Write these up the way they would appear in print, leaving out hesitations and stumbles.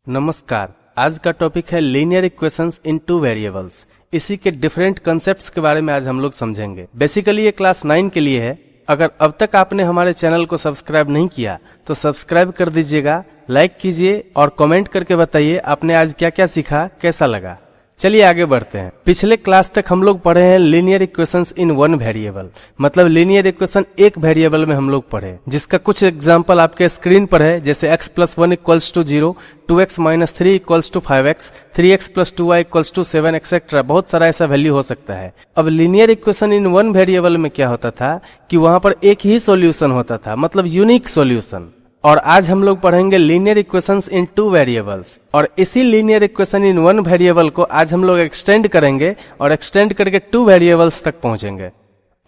नमस्कार। आज का टॉपिक है लीनियर इक्वेशंस इन टू वेरिएबल्स। इसी के डिफरेंट कॉन्सेप्ट्स के बारे में आज हम लोग समझेंगे। बेसिकली ये क्लास 9 के लिए है। अगर अब तक आपने हमारे चैनल को सब्सक्राइब नहीं किया तो सब्सक्राइब कर दीजिएगा, लाइक कीजिए और कमेंट करके बताइए आपने आज क्या क्या सीखा, कैसा लगा। चलिए आगे बढ़ते हैं। पिछले क्लास तक हम लोग पढ़े हैं linear equations in one variable, मतलब लीनियर इक्वेशन एक वेरिएबल में हम लोग पढ़े, जिसका कुछ एग्जांपल आपके स्क्रीन पर है, जैसे x+1 = 0, 2x - 3 = 5x, 3x + 2y = 7 etcetera. बहुत सारा ऐसा वैल्यू हो सकता है। अब linear equation in one variable में क्या होता था कि वहां पर एक ही सॉल्यूशन होता था, मतलब यूनिक सॉल्यूशन। और आज हम लोग पढ़ेंगे लीनियर इक्वेशंस इन टू वेरिएबल्स, और इसी linear equation in one variable को आज हम लोग एक्सटेंड करेंगे और एक्सटेंड करके टू वेरिएबल्स तक पहुंचेंगे।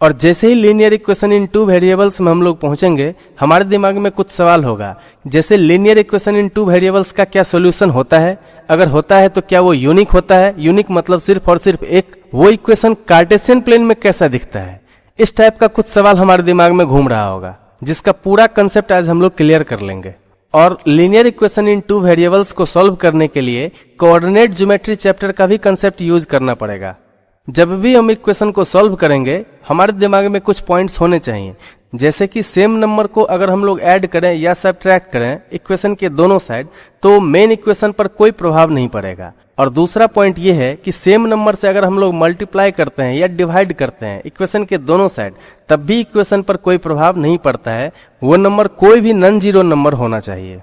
और जैसे ही linear equation in two variables में हम लोग पहुंचेंगे, हमारे दिमाग में कुछ सवाल होगा, जैसे linear equation in two variables का क्या सॉल्यूशन होता है, अगर होता है तो क्या वो यूनिक होता है, यूनिक मतलब सिर्फ और सिर्फ एक, वो इक्वेशन कार्टेशियन प्लेन में कैसा दिखता है। इस टाइप का कुछ सवाल हमारे दिमाग में घूम रहा होगा, जिसका पूरा कंसेप्ट आज हम लोग क्लियर कर लेंगे। और linear equation in two variables को सॉल्व करने के लिए कोऑर्डिनेट ज्योमेट्री चैप्टर का भी कंसेप्ट यूज करना पड़ेगा। जब भी हम इक्वेशन को सॉल्व करेंगे, हमारे दिमाग में कुछ पॉइंट्स होने चाहिए, जैसे कि सेम नंबर को अगर हम लोग ऐड करें या सब्ट्रैक्ट करें इक्वेशन के दोनों साइड, तो मेन इक्वेशन पर कोई प्रभाव नहीं पड़ेगा। और दूसरा पॉइंट ये है कि सेम नंबर से अगर हम लोग मल्टीप्लाई करते हैं या डिवाइड करते हैं इक्वेशन के दोनों साइड, तब भी इक्वेशन पर कोई प्रभाव नहीं पड़ता है। वो नंबर कोई भी नॉन जीरो नंबर होना चाहिए।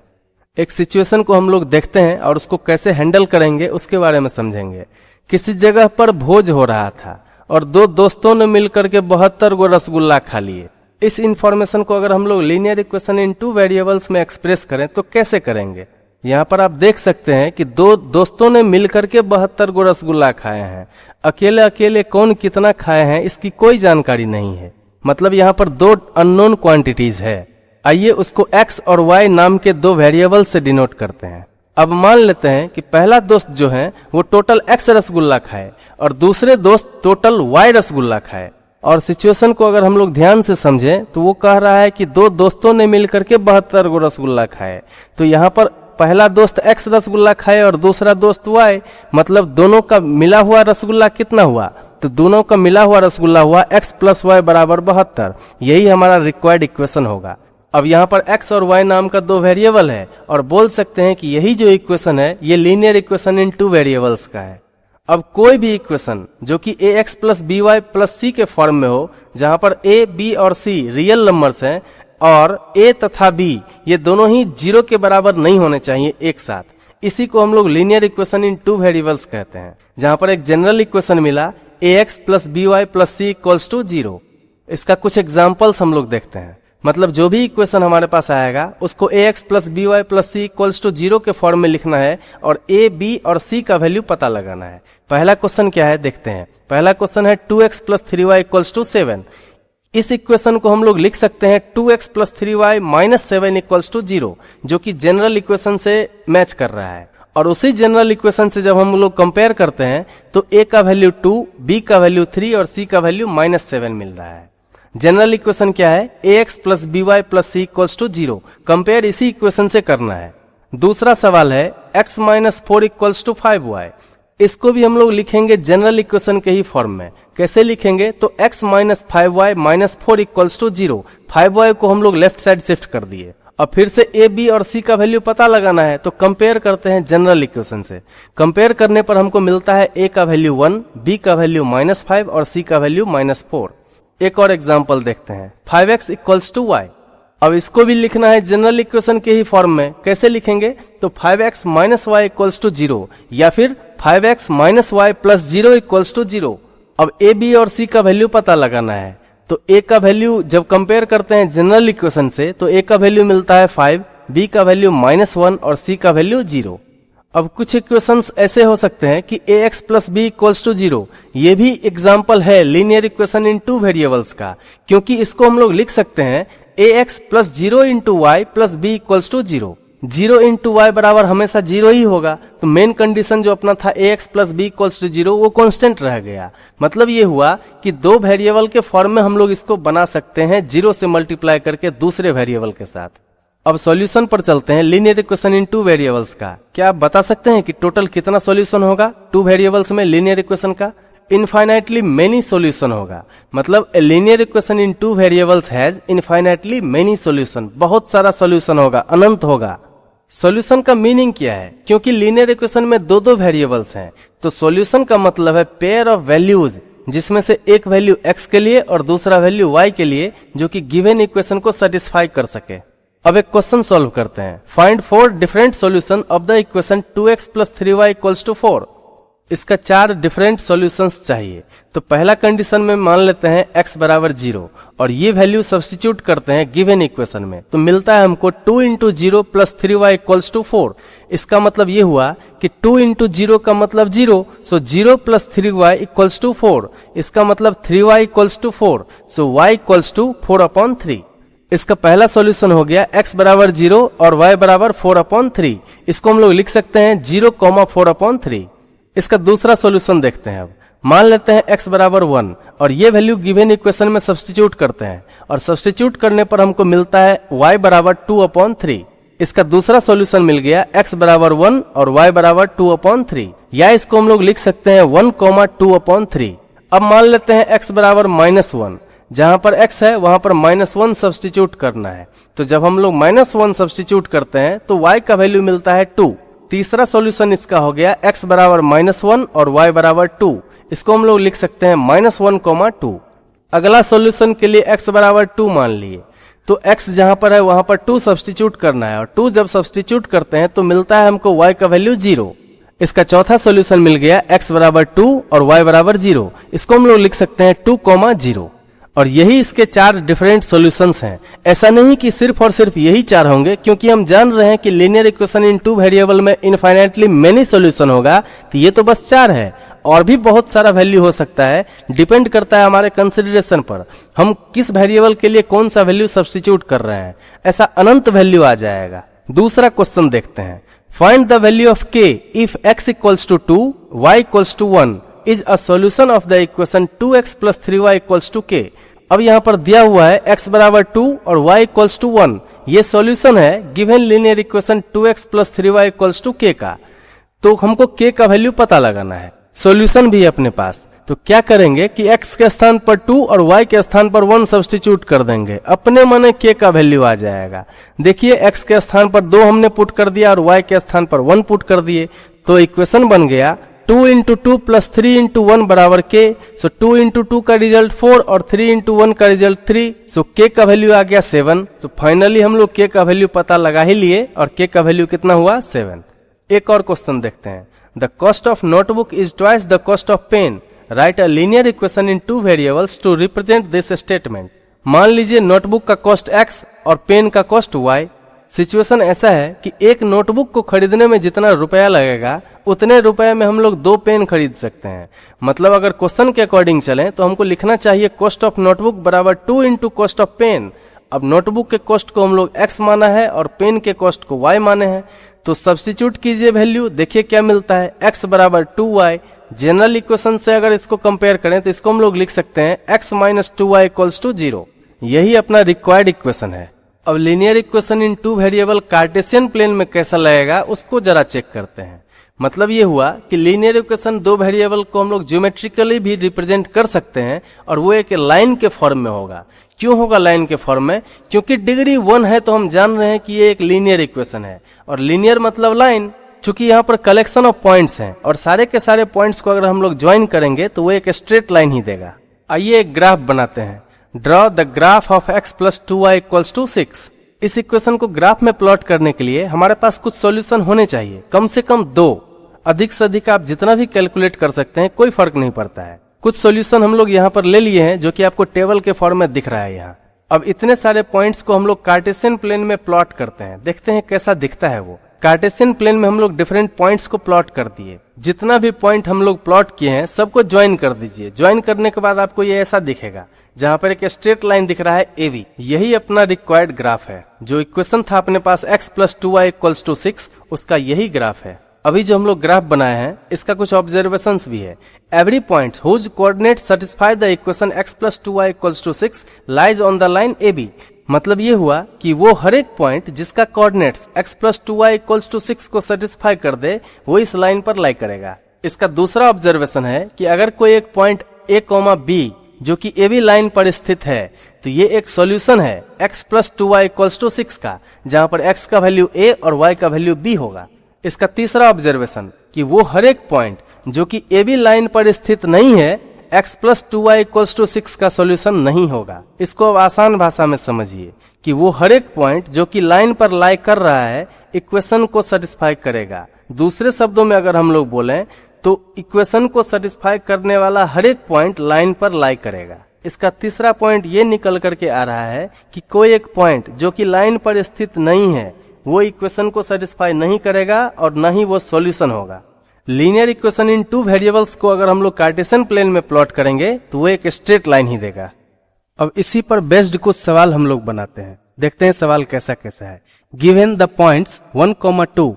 एक सिचुएशन को हम लोग देखते हैं और उसको कैसे हैंडल करेंगे उसके बारे में समझेंगे। किसी जगह पर भोज हो रहा था और दो दोस्तों ने मिलकर के 72 गो रसगुल्ला खा लिए। इस इंफॉर्मेशन को अगर हम लोग linear equation in two variables में एक्सप्रेस करें तो कैसे करेंगे। यहाँ पर आप देख सकते हैं कि दो दोस्तों ने मिलकर के 72 गो रसगुल्ला खाए हैं। अकेले अकेले कौन कितना खाए हैं इसकी कोई जानकारी नहीं है, मतलब यहाँ पर दो अननोन क्वांटिटीज है। आइए उसको x और y नाम के दो वेरिएबल से डिनोट करते हैं। अब मान लेते हैं कि पहला दोस्त जो है वो टोटल x रसगुल्ला खाए और दूसरे दोस्त टोटल y रसगुल्ला खाए। और सिचुएशन को अगर हम लोग ध्यान से समझें तो वो कह रहा है कि दो दोस्तों ने मिलकर के 72 गो रसगुल्ला खाए। तो यहाँ पर पहला दोस्त x रसगुल्ला खाए और दूसरा दोस्त y, मतलब दोनों का मिला हुआ रसगुल्ला कितना हुआ, तो दोनों का मिला हुआ रसगुल्ला हुआ x + y = 72। यही हमारा रिक्वायर्ड इक्वेशन होगा। अब यहाँ पर x और y नाम का दो वेरिएबल है और बोल सकते हैं कि यही जो इक्वेशन है ये linear equation in two variables का है। अब कोई भी इक्वेशन जो कि ax + by + c के फॉर्म में हो, जहां पर a, b और c रियल नंबर्स हैं और a तथा b ये दोनों ही 0 के बराबर नहीं होने चाहिए एक साथ, इसी को हम लोग linear equation in two variables कहते हैं। जहां पर एक जनरल इक्वेशन मिला ax + by + c = 0। इसका कुछ एग्जांपल्स हम लोग देखते हैं। मतलब जो भी इक्वेशन हमारे पास आएगा उसको ax + by + c = 0 के फॉर्म में लिखना है और a, b और c का वैल्यू पता लगाना है। पहला क्वेश्चन क्या है देखते हैं। पहला क्वेश्चन है 2x + 3y = 7। इस इक्वेशन को हम लोग लिख सकते हैं 2x + 3y - 7 = 0, जो कि जनरल इक्वेशन से मैच कर रहा है। और उसी जनरल इक्वेशन से जब हम लोग कंपेयर करते हैं तो a का वैल्यू 2, b का वैल्यू 3 और c का वैल्यू -7 मिल रहा है। जनरल इक्वेशन क्या है, ax + by + c = 0। कंपेयर इसी इक्वेशन से करना है। दूसरा सवाल है x - 4 = 5y। इसको भी हम लोग लिखेंगे जनरल इक्वेशन के ही फॉर्म में। कैसे लिखेंगे, तो x - 5y - 4 = 0। 5y को हम लोग लेफ्ट साइड शिफ्ट कर दिए। अब फिर से a, b और c का वैल्यू पता लगाना है, तो कंपेयर करते हैं जनरल इक्वेशन से। कंपेयर करने पर हमको मिलता है a का वैल्यू 1, b का वैल्यू -5 और c का वैल्यू -4। एक और एग्जाम्पल देखते हैं, 5x = y। अब इसको भी लिखना है जनरल इक्वेशन के ही फॉर्म में। कैसे लिखेंगे, तो 5x - y = 0 या फिर 5x - y + 0 = 0। अब a, b और c का वैल्यू पता लगाना है। तो a का वैल्यू जब कंपेयर करते हैं जनरल इक्वेशन से तो a का वैल्यू मिलता है 5, b का वैल्यू -1 और c का वैल्यू 0। अब कुछ इक्वेशंस ऐसे हो सकते हैं कि ax + b = 0। ये भी एग्जाम्पल है linear equation in two variables का, क्योंकि इसको हम लोग लिख सकते हैं ax + 0 × y + b = 0। 0 × y बराबर हमेशा 0 ही होगा, तो मेन कंडीशन जो अपना था ax + b = 0 वो कांस्टेंट रह गया। मतलब ये हुआ कि दो वेरिएबल के फॉर्म में हम लोग इसको बना सकते हैं 0 से मल्टीप्लाई करके दूसरे वेरिएबल के साथ। अब सॉल्यूशन पर चलते हैं linear equation in two variables का। क्या आप बता सकते हैं कि टोटल कितना सॉल्यूशन होगा टू वेरिएबल्स में लीनियर इक्वेशन का? इनफाइनाइटली मेनी सॉल्यूशन होगा। मतलब a linear equation in two variables has infinitely many solution, बहुत सारा सॉल्यूशन होगा, अनंत होगा। सॉल्यूशन का मीनिंग क्या है? क्योंकि लीनियर इक्वेशन में दो दो वेरिएबल्स हैं, तो सॉल्यूशन का मतलब है पेयर ऑफ वैल्यूज, जिसमें से एक वैल्यू x के लिए और दूसरा वैल्यू y के लिए, जो कि गिवन इक्वेशन को सेटिस्फाई कर सके। अब एक क्वेश्चन सॉल्व करते हैं। Find 4 different solution of the equation 2x + 3y = 4। इसका 4 डिफरेंट सॉल्यूशंस चाहिए। तो पहला कंडीशन में मान लेते हैं x = 0 और ये वैल्यू सब्स्टिट्यूट करते हैं गिवन इक्वेशन में, तो मिलता है हमको 2 × 0 + 3y = 4। इसका मतलब ये हुआ कि 2 × 0 का मतलब 0, सो 0 + 3y = 4। इसका मतलब 3y = 4, सो y = 4/3। इसका पहला सॉल्यूशन हो गया x = 0 और y = 4/3। इसको हम लोग लिख सकते हैं 0, 4/3। इसका दूसरा सॉल्यूशन देखते हैं। अब मान लेते हैं x = 1 और ये वैल्यू गिवन इक्वेशन में सब्स्टिट्यूट करते हैं और सब्स्टिट्यूट करने पर हमको मिलता है y = 2/3। इसका दूसरा सॉल्यूशन मिल गया x = 1 और y = 2/3, या इसको हम लोग लिख सकते हैं 1, 2/3। अब मान लेते हैं x = -1, जहां पर x है वहां पर -1 सब्स्टिट्यूट करना है। तो जब हम लोग -1 सब्स्टिट्यूट करते हैं तो y का वैल्यू मिलता है 2। तीसरा सॉल्यूशन इसका हो गया x = -1 और y = 2। इसको हम लोग लिख सकते हैं -1, 2। अगला सॉल्यूशन के लिए x = 2 मान लिए, तो x जहां पर है वहां पर 2 सब्स्टिट्यूट करना है और 2 जब सब्स्टिट्यूट करते हैं तो मिलता है हमको y का वैल्यू 0। इसका चौथा सॉल्यूशन मिल गया x = 2 और y = 0। इसको हम लोग लिख सकते हैं 2, 0। और यही इसके 4 डिफरेंट सॉल्यूशंस हैं। ऐसा नहीं कि सिर्फ और सिर्फ यही 4 होंगे, क्योंकि हम जान रहे हैं कि linear equation in two variable में इनफाइनाइटली मेनी सॉल्यूशन होगा, तो ये तो बस 4 है। और भी बहुत सारा वैल्यू हो सकता है, डिपेंड करता है हमारे कंसिडरेशन पर, हम किस वेरिएबल के लिए कौन सा वैल्यू सब्स्टिट्यूट कर रहे हैं। ऐसा अनंत वैल्यू आ जाएगा। दूसरा क्वेश्चन देखते हैं। Find the value of k if x = 2, y = 1 is a solution of the equation 2x + 3y = k। अब यहाँ पर दिया हुआ है x = 2 और y = 1। ये सॉल्यूशन है given linear equation 2x + 3y = k का। तो हमको k का वैल्यू पता लगाना है, सॉल्यूशन भी है अपने पास। तो क्या करेंगे कि x के स्थान पर 2 और y के स्थान पर 1 सब्स्टिट्यूट कर देंगे, अपने मने k का वैल्यू आ जाएगा। देखिए x के स्थान पर 2 हमने पुट कर दिया और y के स्थान पर 1 पुट कर दिए, तो इक्वेशन बन गया 2 × 2 + 3 × 1 = k। सो 2 × 2 का रिजल्ट 4 और 3 × 1 का रिजल्ट 3। सो k का वैल्यू आ गया 7। तो फाइनली हम लोग k का वैल्यू पता लगा ही लिए और k का वैल्यू कितना हुआ? 7। एक और क्वेश्चन देखते हैं। The cost of notebook is twice the cost of pen. Right a linear equation in two variables to represent this statement. मान लीजिए नोटबुक का कॉस्ट x और पेन का कॉस्ट y। सिचुएशन ऐसा है कि एक नोटबुक को खरीदने में जितना रुपया लगेगा उतने रुपए में हम लोग 2 पेन खरीद सकते हैं। मतलब अगर क्वेश्चन के अकॉर्डिंग चलें तो हमको लिखना चाहिए cost of notebook = 2 × cost of pen. अब नोटबुक के कॉस्ट को हम लोग x माना है और पेन के कॉस्ट को y माने हैं, तो सब्स्टिट्यूट कीजिए वैल्यू, देखिए क्या मिलता है। x = 2y। जनरल इक्वेशन से अगर इसको कंपेयर करें तो इसको हम लोग लिख सकते हैं x - 2y = 0। यही अपना रिक्वायर्ड इक्वेशन है। अब linear equation in two variable Cartesian plane में कैसा लगेगा उसको जरा चेक करते हैं। मतलब ये हुआ कि लीनियर इक्वेशन 2 वेरिएबल को हम लोग ज्योमेट्रिकली भी रिप्रेजेंट कर सकते हैं और वो एक लाइन के फॉर्म में होगा। क्यों होगा लाइन के फॉर्म में? क्योंकि डिग्री 1 है तो हम जान रहे हैं कि ये एक लीनियर इक्वेशन है और लीनियर मतलब लाइन। चूंकि यहाँ पर कलेक्शन ऑफ पॉइंट्स हैं और सारे के सारे पॉइंट्स को अगर हम लोग ज्वाइन करेंगे तो वो एक स्ट्रेट लाइन ही देगा। आइए एक ग्राफ बनाते हैं। Draw the graph of x + 2y = 6। इस इक्वेशन को ग्राफ में प्लॉट करने के लिए हमारे पास कुछ सॉल्यूशन होने चाहिए, कम से कम 2। अधिक से अधिक आप जितना भी कैलकुलेट कर सकते हैं, कोई फर्क नहीं पड़ता है। कुछ सॉल्यूशन हम लोग यहाँ पर ले लिए हैं जो कि आपको टेबल के फॉर्म में दिख रहा है यहाँ। अब इतने सारे पॉइंट्स को हम लोग कार्टेशियन प्लेन में प्लॉट करते हैं, देखते हैं कैसा दिखता है वो। कार्टेशियन प्लेन में हम लोग डिफरेंट पॉइंट्स को प्लॉट कर दिए। जितना भी पॉइंट हम लोग प्लॉट किए हैं सबको ज्वाइन कर दीजिए। ज्वाइन करने के बाद आपको ये ऐसा दिखेगा, जहां पर एक स्ट्रेट लाइन दिख रहा है AB। यही अपना रिक्वायर्ड ग्राफ है। जो इक्वेशन था अपने पास x + 2y = 6, उसका यही ग्राफ है। अभी जो हम लोग ग्राफ बनाए हैं इसका कुछ ऑब्जर्वेशंस भी है। Every point whose coordinate satisfy the equation x + 2y = 6 lies on the line AB। मतलब ये हुआ कि वो हर एक पॉइंट जिसका कोऑर्डिनेट्स x + 2y = 6 को सेटिस्फाई कर दे वो इस लाइन पर लाई करेगा। इसका दूसरा ऑब्जर्वेशन है कि अगर कोई एक पॉइंट a, b जो कि ए बी लाइन पर स्थित है तो ये एक सॉल्यूशन है x + 2y = 6 का, जहां पर x का वैल्यू a और y का वैल्यू b होगा। इसका तीसरा ऑब्जर्वेशन कि वो हर एक पॉइंट जो कि ए बी लाइन पर स्थित नहीं है x + 2y = 6 का सॉल्यूशन नहीं होगा। इसको अब आसान भाषा में समझिए कि वो हर एक पॉइंट जो कि लाइन पर लाई कर रहा है इक्वेशन को सेटिस्फाई करेगा। दूसरे शब्दों में अगर हम लोग बोलें तो इक्वेशन को सेटिस्फाई करने वाला हर एक पॉइंट लाइन पर लाई करेगा। इसका तीसरा पॉइंट ये निकल करके आ रहा है कि कोई एक पॉइंट जो कि लाइन पर स्थित नहीं है वो इक्वेशन को सेटिस्फाई नहीं करेगा और न ही वो सॉल्यूशन होगा। लीनियर इक्वेशन इन 2 वेरिएबल्स को अगर हम लोग कार्टेशियन प्लेन में प्लॉट करेंगे तो वो एक स्ट्रेट लाइन ही देगा। अब इसी पर बेस्ड कुछ सवाल हम लोग बनाते हैं। देखते हैं सवाल कैसा कैसा है। Given the points 1, 2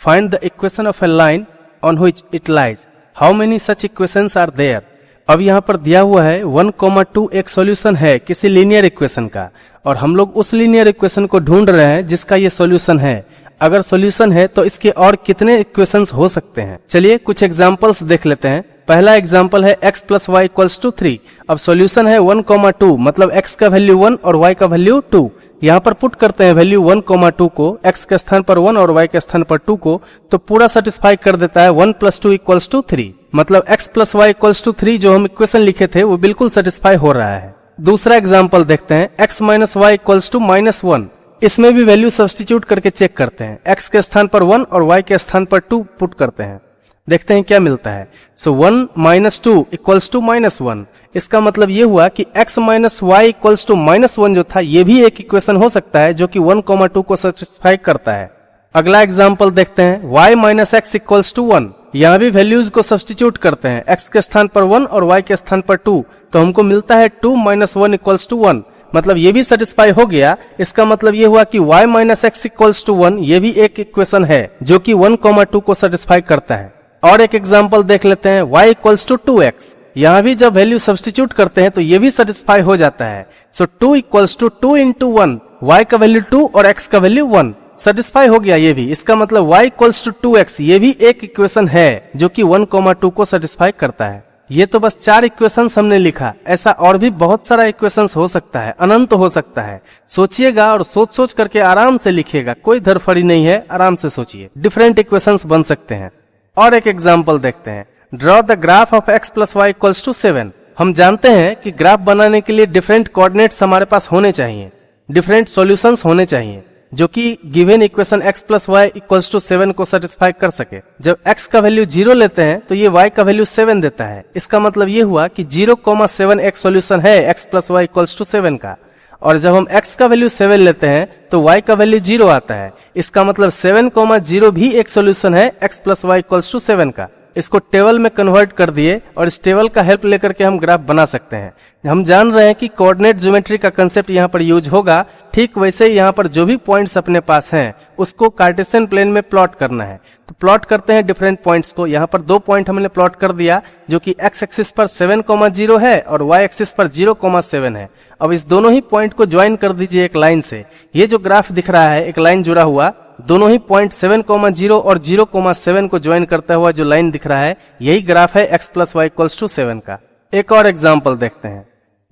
find the equation of A line on which it lies. How many such equations are there? अब यहाँ पर दिया हुआ है 1, 2 एक सॉल्यूशन है किसी लीनियर इक्वेशन का और हम लोग उस लीनियर इक्वेशन को ढूंढ रहे हैं जिसका ये सॉल्यूशन है। अगर सॉल्यूशन है तो इसके और कितने इक्वेशंस हो सकते हैं? चलिए कुछ एग्जांपल्स देख लेते हैं। पहला एग्जांपल है x + y = 3। अब सॉल्यूशन है 1, 2 मतलब x का वैल्यू 1 और y का वैल्यू 2। यहाँ पर पुट करते हैं वैल्यू 1, 2 को x के स्थान पर 1 और y के स्थान पर 2 को, तो पूरा सेटिस्फाई कर देता है 1 + 2 = 3। मतलब x + y = 3 जो हम इक्वेशन लिखे थे वो बिल्कुल सेटिस्फाई हो रहा है। दूसरा एग्जाम्पल देखते हैं x - y = -1। इसमें भी वैल्यू सब्स्टिट्यूट करके चेक करते हैं। x के स्थान पर 1 और y के स्थान पर 2 पुट करते हैं, देखते हैं क्या मिलता है। 1 - 2 = -1। इसका मतलब ये हुआ कि x - y = -1 जो था ये भी एक इक्वेशन हो सकता है जो कि 1, 2 को सेटिस्फाई करता है। अगला एग्जाम्पल देखते हैं y - x = 1। यहाँ भी वैल्यूज को सब्स्टिट्यूट करते हैं, x के स्थान पर 1 और y के स्थान पर 2, तो हमको मिलता है 2 - 1 = 1। मतलब ये भी सेटिस्फाई हो गया। इसका मतलब ये हुआ कि y - x = 1 ये भी एक इक्वेशन है जो कि 1, 2 को सेटिस्फाई करता है। और एक एग्जांपल देख लेते हैं y = 2x। यहाँ भी जब वैल्यू सब्स्टिट्यूट करते हैं तो ये भी सेटिस्फाई हो जाता है। 2 = 2 × 1, y का वैल्यू 2 और x का वैल्यू 1, सेटिस्फाई हो गया ये भी। इसका मतलब y = 2x ये भी एक इक्वेशन है जो कि 1, 2 को सेटिस्फाई करता है। ये तो बस 4 इक्वेशंस हमने लिखा, ऐसा और भी बहुत सारा इक्वेशंस हो सकता है, अनंत हो सकता है। सोचिएगा और सोच सोच करके आराम से लिखिएगा, कोई धरफड़ी नहीं है, आराम से सोचिए। डिफरेंट इक्वेशंस बन सकते हैं। और एक एग्जांपल देखते हैं। Draw the graph of x + y = 7। हम जानते हैं कि ग्राफ बनाने के लिए डिफरेंट कोऑर्डिनेट्स हमारे पास होने चाहिए, डिफरेंट सॉल्यूशंस होने चाहिए जो कि गिवन इक्वेशन x + y = 7 को सेटिस्फाई कर सके। जब x का वैल्यू 0 लेते हैं तो ये y का वैल्यू 7 देता है। इसका मतलब ये हुआ कि 0,7 एक सॉल्यूशन है x + y = 7 का। और जब हम x का वैल्यू 7 लेते हैं तो y का वैल्यू 0 आता है। इसका मतलब 7,0 भी एक सॉल्यूशन है x + y = 7 का। इसको टेबल में कन्वर्ट कर दिए और इस टेबल का हेल्प लेकर के हम ग्राफ बना सकते हैं। हम जान रहे हैं कि कोऑर्डिनेट ज्योमेट्री का कंसेप्ट यहाँ पर यूज होगा। ठीक वैसे ही यहाँ पर जो भी पॉइंट्स अपने पास हैं उसको कार्टेशियन प्लेन में प्लॉट करना है। तो प्लॉट करते हैं डिफरेंट पॉइंट्स को। यहाँ पर 2 पॉइंट हमने प्लॉट कर दिया जो कि x एक्सिस पर 7,0 है और y एक्सिस पर 0,7 है। अब इस दोनों ही पॉइंट को ज्वाइन कर दीजिए एक लाइन से। ये जो ग्राफ दिख रहा है एक लाइन जुड़ा हुआ, दोनों ही पॉइंट 7,0 और 0,7 को ज्वाइन करता हुआ जो लाइन दिख रहा है यही ग्राफ है x + y = 7 का। एक और एग्जांपल देखते हैं।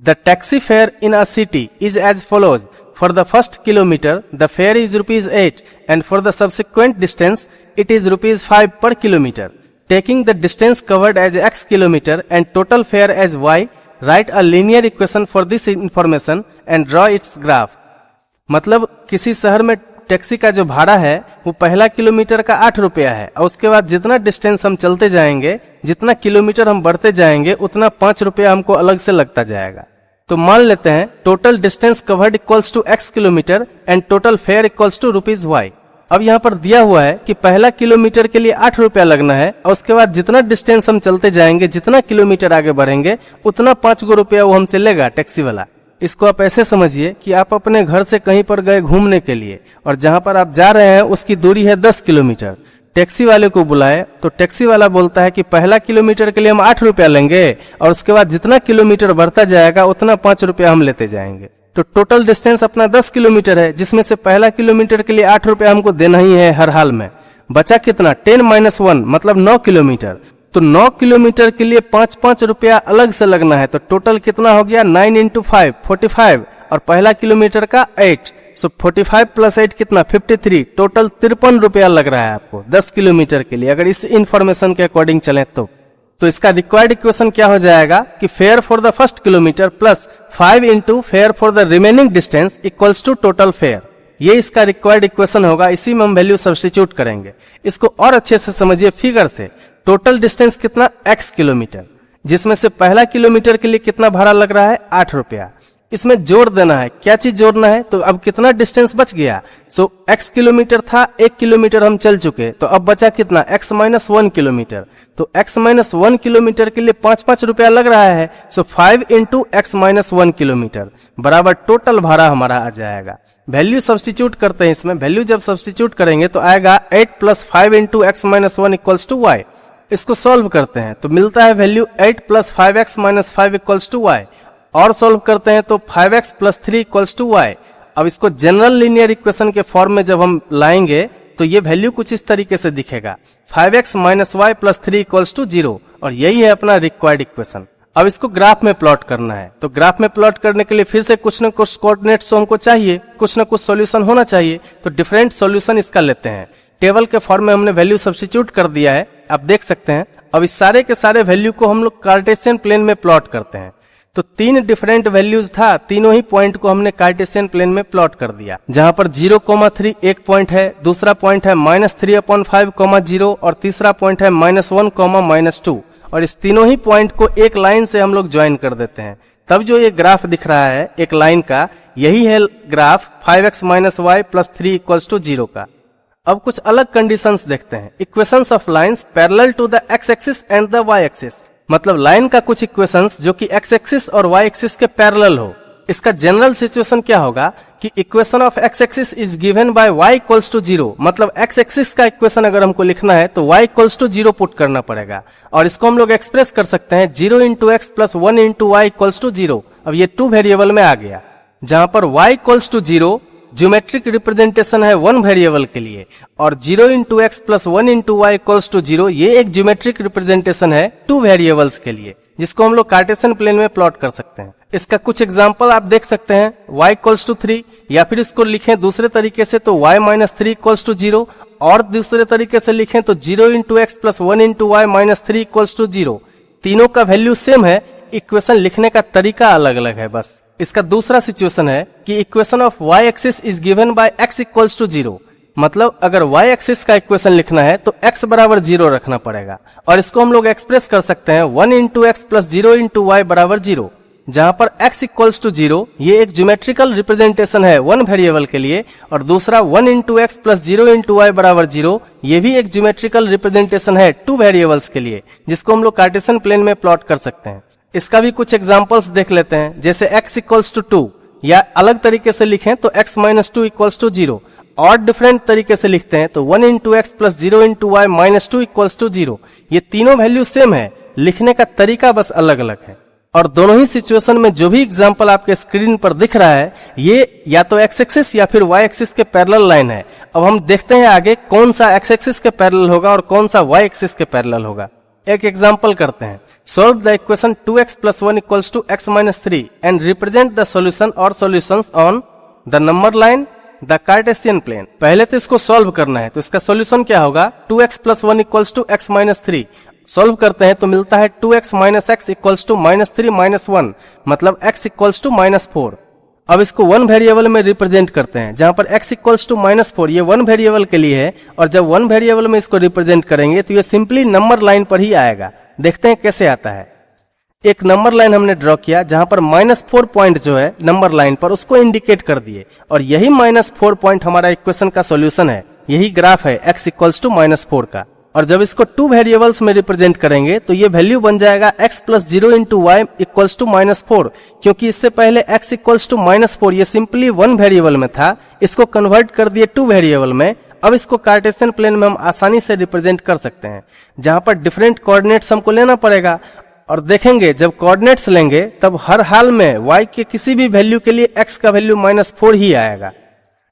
The taxi fare in a city is as follows. For the first kilometre the fare is ₹8 and for the subsequent distance it is ₹5 per kilometre. Taking the distance covered as x kilometre and total fare as y, write a linear equation for this information and draw its graph. मतलब किसी शहर में taxi का जो भाड़ा है वो पहला किलोमीटर का 8 रुपया है और उसके बाद जितना डिस्टेंस हम चलते जाएंगे, जितना किलोमीटर हम बढ़ते जाएंगे उतना 5 रुपया हमको अलग से लगता जाएगा। तो मान लेते हैं total distance covered = x kilometre and total fair = ₹y। अब यहाँ पर दिया हुआ है कि पहला किलोमीटर के लिए 8 रुपया लगना है और उसके बाद जितना डिस्टेंस हम चलते जाएंगे, जितना किलोमीटर आगे बढ़ेंगे उतना 5 रुपया वो हमसे लेगा टैक्सी वाला। इसको आप ऐसे समझिए कि आप अपने घर से कहीं पर गए घूमने के लिए और जहां पर आप जा रहे हैं उसकी दूरी है 10 किलोमीटर। टैक्सी वाले को बुलाए तो टैक्सी वाला बोलता है कि पहला किलोमीटर के लिए हम 8 रुपया लेंगे और उसके बाद जितना किलोमीटर बढ़ता जाएगा उतना 5 रुपया हम लेते जाएंगे। तो टोटल डिस्टेंस अपना 10 किलोमीटर है, जिसमें से पहला किलोमीटर के लिए 8 रुपया हमको देना ही है हर हाल में। बचा कितना, 10 - 1 मतलब 9 किलोमीटर। तो 9 किलोमीटर के लिए 5-5 रुपया अलग से लगना है। तो टोटल कितना हो गया, 9 × 5 45, और पहला किलोमीटर का 8। सो 45 + 8 कितना, 53। टोटल 53 रुपया लग रहा है आपको 10 किलोमीटर के लिए, अगर इस इंफॉर्मेशन के अकॉर्डिंग चले तो इसका रिक्वायर्ड इक्वेशन क्या हो जाएगा कि fare for the first kilometre plus 5 × fare for the remaining distance equals to total fare. ये इसका रिक्वायर्ड इक्वेशन होगा। इसी में हम वैल्यू सब्स्टिट्यूट करेंगे। इसको और अच्छे से समझिए फिगर से। टोटल डिस्टेंस कितना, x किलोमीटर, जिसमें से पहला किलोमीटर के लिए कितना भाड़ा लग रहा है, 8 रुपया। इसमें जोड़ देना है, क्या चीज जोड़ना है, तो अब कितना डिस्टेंस बच गया। सो x किलोमीटर था, 1 किलोमीटर हम चल चुके, तो अब बचा कितना, x - 1 किलोमीटर। तो x - 1 किलोमीटर के लिए 5-5 रुपया लग रहा है। सो 5 × x - 1 किलोमीटर बराबर टोटल भाड़ा हमारा आ जाएगा। वैल्यू सब्स्टिट्यूट करते हैं इसमें। वैल्यू जब सब्स्टिट्यूट करेंगे तो आएगा 8 + 5 × x - 1 = y। इसको सॉल्व करते हैं तो मिलता है वैल्यू 8 + 5x - 5 = y। और सॉल्व करते हैं तो 5x + 3 = y। अब इसको जनरल लीनियर इक्वेशन के फॉर्म में जब हम लाएंगे तो ये वैल्यू कुछ इस तरीके से दिखेगा, 5x - y + 3 = 0, और यही है अपना रिक्वायर्ड इक्वेशन। अब इसको ग्राफ में प्लॉट करना है। तो ग्राफ में प्लॉट करने के लिए फिर से कुछ न कुछ कोऑर्डिनेट्स हमको चाहिए, कुछ न कुछ सॉल्यूशन होना चाहिए। तो डिफरेंट सॉल्यूशन इसका लेते हैं। टेबल के फॉर्म में हमने वैल्यू सब्स्टिट्यूट कर दिया है, आप देख सकते हैं। अब इस सारे के सारे वैल्यू को हम लोग कार्टेशियन प्लेन में प्लॉट करते हैं। तो 3 डिफरेंट वैल्यूज था, तीनों ही पॉइंट को हमने कार्टेशियन प्लेन में प्लॉट कर दिया। जहां पर 0,3 एक पॉइंट है, दूसरा पॉइंट है -3/5, 0, और तीसरा पॉइंट है -1, -2। और इस तीनों ही पॉइंट को एक लाइन से हम लोग ज्वाइन कर देते हैं। तब जो ये ग्राफ दिख रहा है एक लाइन का, यही है ग्राफ 5x - y + 3 = 0 का। अब कुछ अलग कंडीशंस देखते हैं। Equations of lines parallel to the x axis and the y axis, मतलब लाइन का कुछ इक्वेशंस जो कि x एक्सिस और y एक्सिस के पैरेलल हो। इसका जनरल सिचुएशन क्या होगा कि equation of x axis is given by y = 0, मतलब x एक्सिस का इक्वेशन अगर हमको लिखना है तो y = 0 पुट करना पड़ेगा। और इसको हम लोग एक्सप्रेस कर सकते हैं 0 × x + 1 × y = 0। अब ये 2 वेरिएबल में आ गया, जहां पर y = 0 ज्योमेट्रिक रिप्रेजेंटेशन है 1 वेरिएबल के लिए, और 0 × x + 1 × y = 0 ये एक ज्योमेट्रिक रिप्रेजेंटेशन है 2 वेरिएबल्स के लिए, जिसको हम लोग कार्टेशियन प्लेन में प्लॉट कर सकते हैं। इसका कुछ एग्जांपल आप देख सकते हैं, y = 3, या फिर इसको लिखें दूसरे तरीके से तो y - 3 = 0, और दूसरे तरीके से लिखें तो 0 × x + 1 × y - 3 = 0। तीनों का वैल्यू सेम है, इक्वेशन लिखने का तरीका अलग अलग है बस। इसका दूसरा सिचुएशन है कि equation of y axis is given bye x = 0, मतलब अगर y एक्सिस का इक्वेशन लिखना है तो x = 0 रखना पड़ेगा, और इसको हम लोग एक्सप्रेस कर सकते हैं 1 × x + 0 × y = 0, जहां पर x = 0 ये एक ज्योमेट्रिकल रिप्रेजेंटेशन है 1 वेरिएबल के लिए, और दूसरा 1 × x + 0 × y = 0 ये भी एक ज्योमेट्रिकल रिप्रेजेंटेशन है 2 वेरिएबल्स के लिए, जिसको हम लोग कार्टेशियन प्लेन में प्लॉट कर सकते हैं। इसका भी कुछ एग्जांपल्स देख लेते हैं, जैसे x = 2, या अलग तरीके से लिखें तो x - 2 = 0, और डिफरेंट तरीके से लिखते हैं तो 1 × x + 0 × y - 2 = 0। ये तीनों वैल्यू सेम है, लिखने का तरीका बस अलग अलग है। और दोनों ही सिचुएशन में जो भी एग्जांपल आपके स्क्रीन पर दिख रहा है ये या तो x एक्सिस या फिर y एक्सिस के पैरेलल लाइन है। अब हम देखते हैं आगे कौन सा x एक्सिस के पैरेलल होगा और कौन सा y एक्सिस के पैरेलल होगा। एक एग्जांपल करते हैं। Solve the equation 2x + 1 = x - 3 and represent the solution or solutions on the number line, the Cartesian plane। पहले तो इसको सॉल्व करना है, तो इसका सॉल्यूशन क्या होगा, 2x + 1 = x - 3। सॉल्व करते हैं तो मिलता है 2x - x = -3 - 1, मतलब x = -4। अब इसको 1 वेरिएबल में रिप्रेजेंट करते हैं, जहां पर x = -4 ये 1 वेरिएबल के लिए है, और जब 1 वेरिएबल में इसको रिप्रेजेंट करेंगे तो ये सिंपली नंबर लाइन पर ही आएगा। देखते हैं कैसे आता है। एक नंबर लाइन हमने ड्रॉ किया, जहां पर -4 पॉइंट जो है नंबर लाइन पर उसको इंडिकेट कर दिए, और यही -4 पॉइंट हमारा इक्वेशन का सॉल्यूशन है। यही ग्राफ है x = -4 का। और जब इसको 2 वेरिएबल्स में रिप्रेजेंट करेंगे तो ये वैल्यू बन जाएगा x + 0 × y = -4, क्योंकि इससे पहले x = -4 ये सिंपली 1 वेरिएबल में था, इसको कन्वर्ट कर दिए 2 वेरिएबल में। अब इसको कार्टेशियन प्लेन में हम आसानी से रिप्रेजेंट कर सकते हैं, जहां पर डिफरेंट कोऑर्डिनेट्स हमको लेना पड़ेगा, और देखेंगे जब कोऑर्डिनेट्स लेंगे तब हर हाल में y के किसी भी वैल्यू के लिए x का वैल्यू -4 ही आएगा।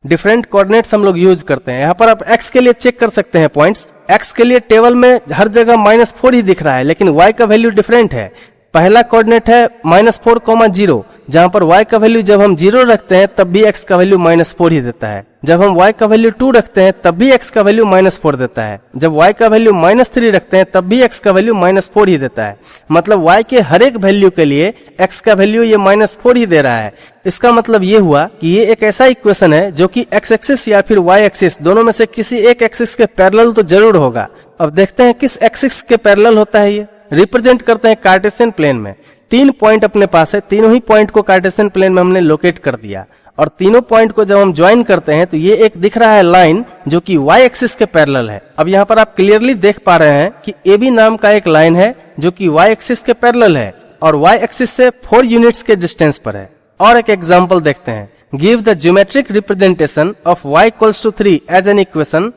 डिफरेंट कोऑर्डिनेट्स हम लोग यूज करते हैं। यहाँ पर आप x के लिए चेक कर सकते हैं पॉइंट्स। x के लिए टेबल में हर जगह -4 ही दिख रहा है, लेकिन y का वैल्यू डिफरेंट है। पहला कोऑर्डिनेट है -4, 0, जहां पर y का वैल्यू जब हम 0 रखते हैं तब भी x का वैल्यू -4 ही देता है। जब हम y का वैल्यू 2 रखते हैं तब भी x का वैल्यू -4 देता है। जब y का वैल्यू -3 रखते हैं तब भी x का वैल्यू -4 ही देता है। मतलब y के हर एक वैल्यू के लिए x का वैल्यू ये -4 ही दे रहा है। इसका मतलब ये हुआ कि ये एक ऐसा इक्वेशन है जो कि x एक्सिस या फिर y एक्सिस दोनों में से किसी एक एक्सिस के पैरेलल तो जरूर होगा। अब देखते हैं किस एक्सिस के पैरेलल होता है। ये रिप्रेजेंट करते हैं कार्टेशियन प्लेन में। 3 पॉइंट अपने पास है, तीनों ही पॉइंट को कार्टेशियन प्लेन में हमने लोकेट कर दिया और तीनों पॉइंट को जब हम ज्वाइन करते हैं तो ये एक दिख रहा है लाइन जो कि y एक्सिस के पैरेलल है। अब यहाँ पर आप क्लियरली देख पा रहे हैं कि AB नाम का एक लाइन है जो कि y एक्सिस के पैरेलल है और y एक्सिस से 4 यूनिट्स के डिस्टेंस पर है। और एक एग्जांपल देखते हैं। Give the geometric representation of y = 3 as an equation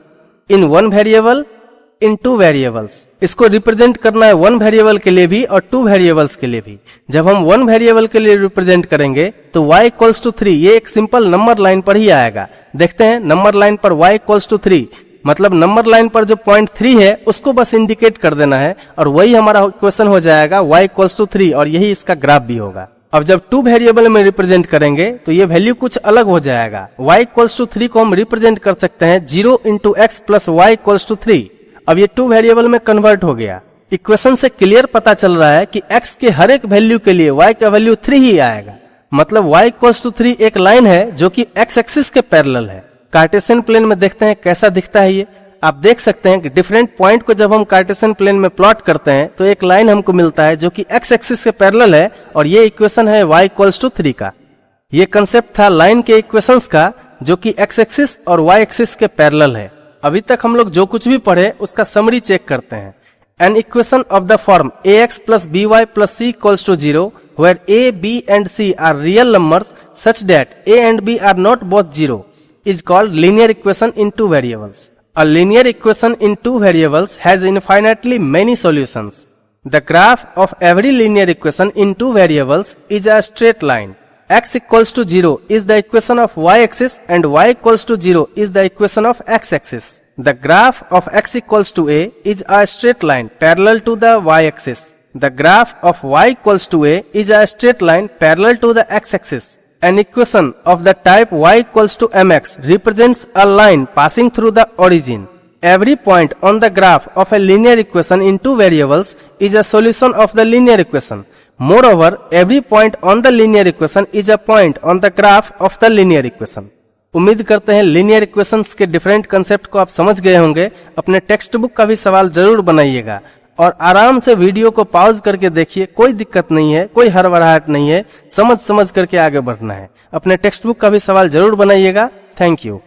in 1 variable in 2 variables. इसको रिप्रेजेंट करना है 1 वेरिएबल के लिए भी और 2 वेरिएबल्स के लिए भी। जब हम 1 वेरिएबल के लिए रिप्रेजेंट करेंगे तो y = 3 ये एक सिंपल नंबर लाइन पर ही आएगा। देखते हैं नंबर लाइन पर y = 3, मतलब नंबर लाइन पर जो पॉइंट 3 है उसको बस इंडिकेट कर देना है और वही हमारा इक्वेशन हो जाएगा y = 3 और यही इसका ग्राफ भी होगा। अब जब 2 वेरिएबल में रिप्रेजेंट करेंगे तो ये वैल्यू कुछ अलग हो जाएगा। y = 3 को हम रिप्रेजेंट कर सकते हैं 0 × x + y = 3। अब ये 2 वेरिएबल में कन्वर्ट हो गया। इक्वेशन से क्लियर पता चल रहा है कि x के हर एक वैल्यू के लिए y का वैल्यू 3 ही आएगा। मतलब y = 3 एक लाइन है जो कि x एक्सिस के पैरेलल है। कार्टेशियन प्लेन में देखते हैं कैसा दिखता है ये। आप देख सकते हैं कि डिफरेंट पॉइंट को जब हम कार्टेशियन प्लेन में प्लॉट करते हैं तो एक लाइन हमको मिलता है जो कि x एक्सिस के पैरेलल है और ये इक्वेशन है y = 3 का। ये कंसेप्ट था लाइन के इक्वेशंस का जो कि x एक्सिस और y एक्सिस के पैरेलल है। अभी तक हम लोग जो कुछ भी पढ़े उसका समरी चेक करते हैं। An equation of the form ax + by + c = 0 where a, b and c are real numbers such that a and b are not both 0 is called linear equation in 2 variables. A linear equation in 2 variables has infinitely many solutions. The graph of every linear equation in 2 variables is a straight line. X = 0 is the equation of y axis and y = 0 is the equation of x axis. The graph of x = a is a straight line parallel to the y axis. The graph of y = a is a straight line parallel to the x axis. An equation of the type y = mx represents a line passing through the origin. Every point on the graph of a linear equation in 2 variables is a solution of the linear equation. Moreover, every point on the linear equation is a point on the graph of the linear equation. उम्मीद करते हैं linear equations के different concept को आप समझ गए होंगे। अपने टेक्स्ट बुक का भी सवाल जरूर बनाइएगा और आराम से वीडियो को पॉज करके देखिए। कोई दिक्कत नहीं है, कोई हड़बड़ाहट नहीं है, समझ करके आगे बढ़ना है। अपने टेक्स्ट बुक का भी सवाल जरूर बनाइएगा। Thank you.